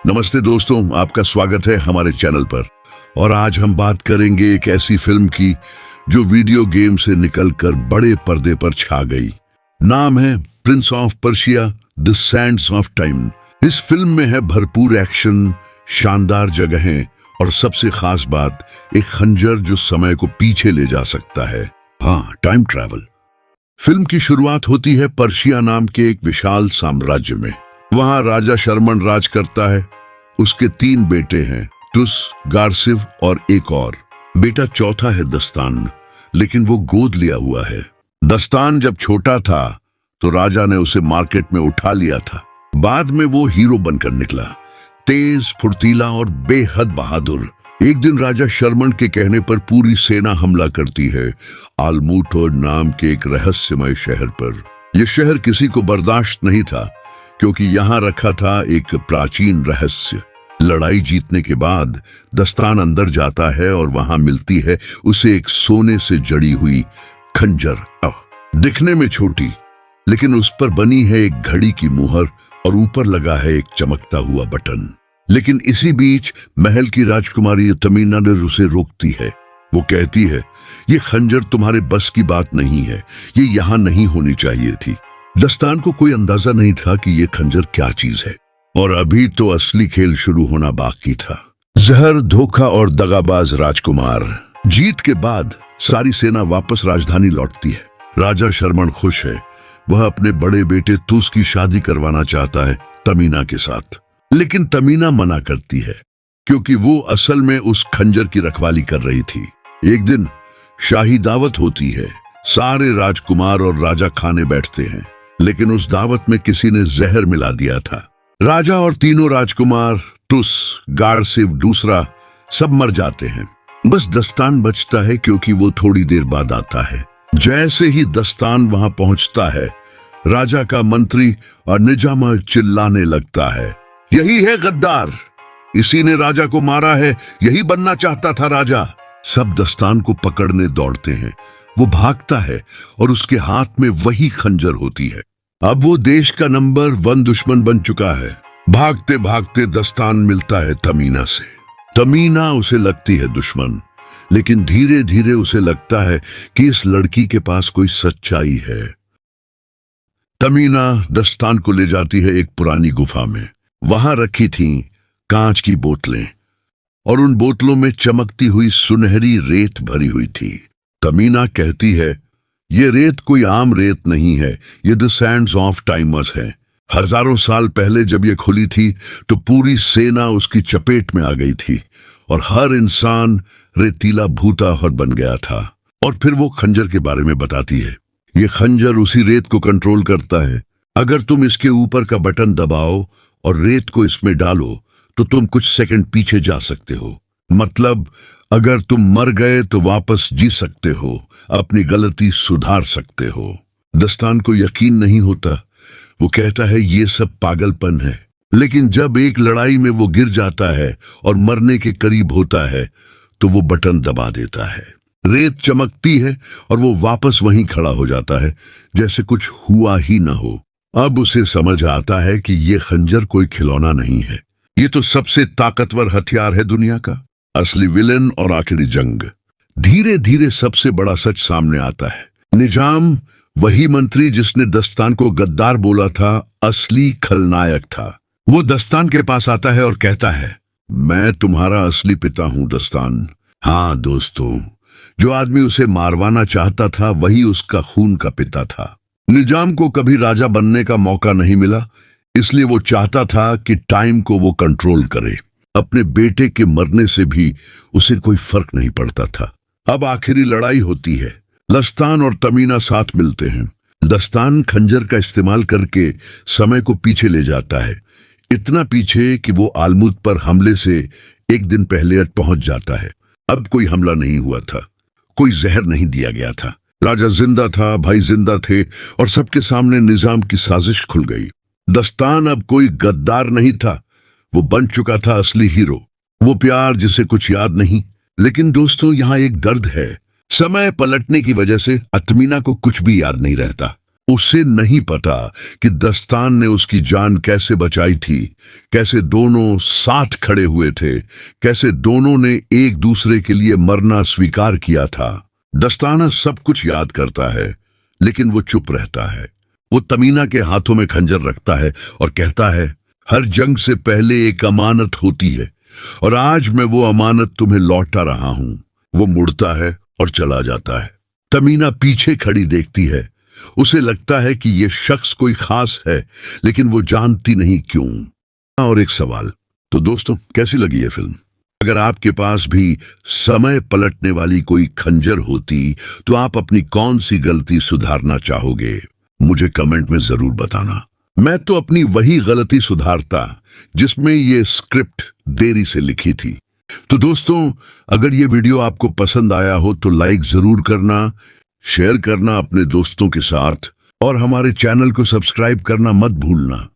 नमस्ते दोस्तों, आपका स्वागत है हमारे चैनल पर। और आज हम बात करेंगे एक ऐसी फिल्म की जो वीडियो गेम से निकलकर बड़े पर्दे पर छा गई। नाम है Prince of Persia the Sands of time. इस फिल्म में है भरपूर एक्शन, शानदार जगहें और सबसे खास बात, एक खंजर जो समय को पीछे ले जा सकता है। हाँ, टाइम ट्रैवल। फिल्म की शुरुआत होती है पर्शिया नाम के एक विशाल साम्राज्य में। वहां राजा शर्मन राज करता है। उसके 3 बेटे हैं, तुस, गारसिव और एक और बेटा चौथा है दस्तान, लेकिन वो गोद लिया हुआ है। दस्तान जब छोटा था तो राजा ने उसे मार्केट में उठा लिया था। बाद में वो हीरो बनकर निकला, तेज, फुर्तीला और बेहद बहादुर। एक दिन राजा शर्मन के कहने पर पूरी सेना हमला करती है आलमूटोर नाम के एक रहस्यमय शहर पर। यह शहर किसी को बर्दाश्त नहीं था, क्योंकि यहां रखा था एक प्राचीन रहस्य। लड़ाई जीतने के बाद दस्तान अंदर जाता है और वहां मिलती है उसे एक सोने से जड़ी हुई खंजर। दिखने में छोटी, लेकिन उस पर बनी है एक घड़ी की मुहर और ऊपर लगा है एक चमकता हुआ बटन। लेकिन इसी बीच महल की राजकुमारी तमीना ने उसे रोकती है। वो कहती है, ये खंजर तुम्हारे बस की बात नहीं है, ये यहां नहीं होनी चाहिए थी। दस्तान को कोई अंदाजा नहीं था कि ये खंजर क्या चीज है, और अभी तो असली खेल शुरू होना बाकी था। जहर, धोखा और दगाबाज राजकुमार। जीत के बाद सारी सेना वापस राजधानी लौटती है। राजा शर्मन खुश है। वह अपने बड़े बेटे तुस की शादी करवाना चाहता है तमीना के साथ, लेकिन तमीना मना करती है, क्योंकि वो असल में उस खंजर की रखवाली कर रही थी। एक दिन शाही दावत होती है। सारे राजकुमार और राजा खाने बैठते हैं, लेकिन उस दावत में किसी ने जहर मिला दिया था। राजा और तीनों राजकुमार, तुस, गारसिव, दूसरा, सब मर जाते हैं। बस दस्तान बचता है, क्योंकि वो थोड़ी देर बाद आता है। जैसे ही दस्तान वहां पहुंचता है, राजा का मंत्री और निजाम चिल्लाने लगता है, यही है गद्दार, इसी ने राजा को मारा है, यही बनना चाहता था राजा। सब दस्तान को पकड़ने दौड़ते हैं। वो भागता है और उसके हाथ में वही खंजर होती है। अब वो देश का नंबर 1 दुश्मन बन चुका है। भागते भागते दस्तान मिलता है तमीना से। तमीना उसे लगती है दुश्मन, लेकिन धीरे धीरे उसे लगता है कि इस लड़की के पास कोई सच्चाई है। तमीना दस्तान को ले जाती है एक पुरानी गुफा में। वहां रखी थीं कांच की बोतलें, और उन बोतलों में चमकती हुई सुनहरी रेत भरी हुई थी। तमीना कहती है, ये रेत कोई आम रेत नहीं है, ये द सैंड्स ऑफ टाइमर्स है। हजारों साल पहले जब ये खुली थी तो पूरी सेना उसकी चपेट में आ गई थी, और हर इंसान रेतीला भूताहर बन गया था। और फिर वो खंजर के बारे में बताती है। ये खंजर उसी रेत को कंट्रोल करता है। अगर तुम इसके ऊपर का बटन दबाओ और रेत को इसमें डालो तो तुम कुछ सेकंड पीछे जा सकते हो। मतलब अगर तुम मर गए तो वापस जी सकते हो, अपनी गलती सुधार सकते हो। दस्तान को यकीन नहीं होता। वो कहता है ये सब पागलपन है। लेकिन जब एक लड़ाई में वो गिर जाता है और मरने के करीब होता है तो वो बटन दबा देता है। रेत चमकती है और वो वापस वहीं खड़ा हो जाता है, जैसे कुछ हुआ ही ना हो। अब उसे समझ आता है कि ये खंजर कोई खिलौना नहीं है, ये तो सबसे ताकतवर हथियार है दुनिया का, असली विलेन और आखिरी जंग। धीरे धीरे सबसे बड़ा सच सामने आता है। निजाम, वही मंत्री जिसने दस्तान को गद्दार बोला था, असली खलनायक था। वो दस्तान के पास आता है और कहता है, मैं तुम्हारा असली पिता हूं दस्तान। हाँ दोस्तों, जो आदमी उसे मारवाना चाहता था वही उसका खून का पिता था। निजाम को कभी राजा बनने का मौका नहीं मिला, इसलिए वो चाहता था कि टाइम को वो कंट्रोल करे। अपने बेटे के मरने से भी उसे कोई फर्क नहीं पड़ता था। अब आखिरी लड़ाई होती है। दस्तान और तमीना साथ मिलते हैं। दस्तान खंजर का इस्तेमाल करके समय को पीछे ले जाता है, इतना पीछे कि वो आलमूत पर हमले से एक दिन पहले पहुंच जाता है। अब कोई हमला नहीं हुआ था, कोई जहर नहीं दिया गया था। राजा जिंदा था, भाई जिंदा थे, और सबके सामने निजाम की साजिश खुल गई। दस्तान अब कोई गद्दार नहीं था, वो बन चुका था असली हीरो। वो प्यार जिसे कुछ याद नहीं। लेकिन दोस्तों, यहाँ एक दर्द है। समय पलटने की वजह से तमीना को कुछ भी याद नहीं रहता। उसे नहीं पता कि दस्तान ने उसकी जान कैसे बचाई थी, कैसे दोनों साथ खड़े हुए थे, कैसे दोनों ने एक दूसरे के लिए मरना स्वीकार किया था। दस्ताना सब कुछ याद करता है, लेकिन वो चुप रहता है। वो तमीना के हाथों में खंजर रखता है और कहता है, हर जंग से पहले एक अमानत होती है, और आज मैं वो अमानत तुम्हें लौटा रहा हूं। वो मुड़ता है और चला जाता है। तमीना पीछे खड़ी देखती है। उसे लगता है कि ये शख्स कोई खास है, लेकिन वो जानती नहीं क्यों। और एक सवाल, तो दोस्तों कैसी लगी ये फिल्म? अगर आपके पास भी समय पलटने वाली कोई खंजर होती, तो आप अपनी कौन सी गलती सुधारना चाहोगे? मुझे कमेंट में जरूर बताना। मैं तो अपनी वही गलती सुधारता जिसमें ये स्क्रिप्ट देरी से लिखी थी। तो दोस्तों, अगर ये वीडियो आपको पसंद आया हो तो लाइक जरूर करना, शेयर करना अपने दोस्तों के साथ, और हमारे चैनल को सब्सक्राइब करना मत भूलना।